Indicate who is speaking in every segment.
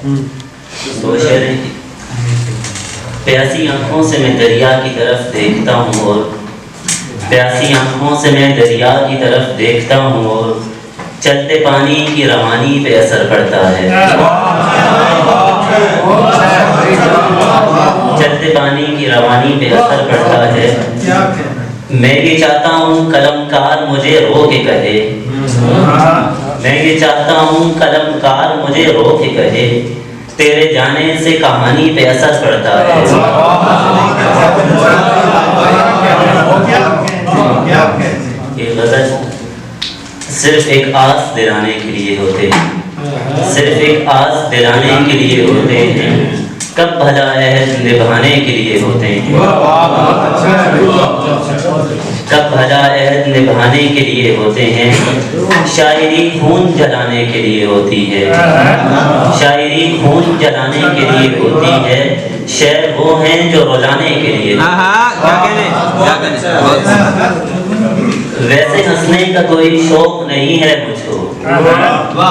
Speaker 1: तो शेर है, प्यासी आंखों से मैं दरिया की तरफ देखता हूँ और प्यासी आंखों से मैं दरिया की तरफ देखता हूँ और चलते पानी की रवानी पे असर पड़ता है। चलते पानी की रवानी पे असर पड़ता है। मैं ये चाहता हूँ कलमकार मुझे रो के कहे, मैं ये चाहता हूँ कलमकार मुझे रो के कहे, तेरे जाने से कहानी पे असर पड़ता है। ये गज़ल सिर्फ एक आस दिलाने के लिए होते हैं, सिर्फ एक आस दिलाने के लिए होते हैं, कब भला अहद निभाने के लिए होते हैं, कब भला अहद निभाने के लिए होते हैं। शायरी खून जलाने के लिए होती है, शायरी खून जलाने के लिए होती है, शेर वो हैं जो रुलाने के लिए। वैसे हंसने का कोई शौक नहीं है मुझको,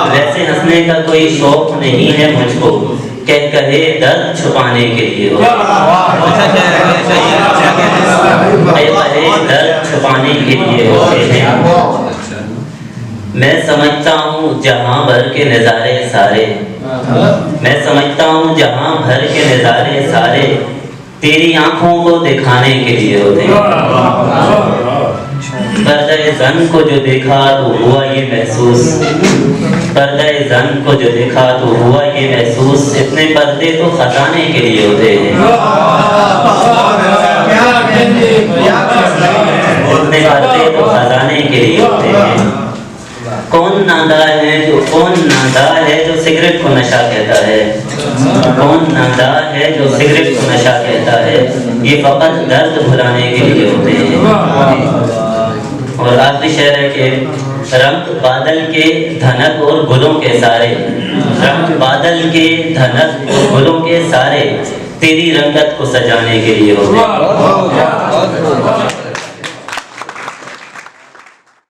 Speaker 1: वैसे हंसने का कोई शौक नहीं है मुझको, कह कहे दर्द छुपाने के लिए हो, दर्द छुपाने के लिए होते हैं। मैं समझता हूँ जहाँ भर के नज़ारे सारे, मैं समझता हूँ जहाँ भर के नज़ारे सारे, तेरी आंखों को दिखाने के लिए होते हैं। पर्दे ज़न को जो देखा तो हुआ ये महसूस, पर्दे ज़न को जो देखा तो हुआ ये महसूस, इतने पर्दे तो खजाने के लिए होते हैं, इतने पर्दे तो खजाने के लिए होते हैं। कौन नादार है जो, कौन नादार है जो सिगरेट को नशा कहता है, कौन नादार है जो सिगरेट को नशा कहता है, ये फकत दर्द भुलाने के लिए होते हैं। और आखिरी शेर है कि रंग बादल के धनक और गुलों के सारे, रंग बादल के धनक और गुलों के सारे, तेरी रंगत को सजाने के लिए होते हैं।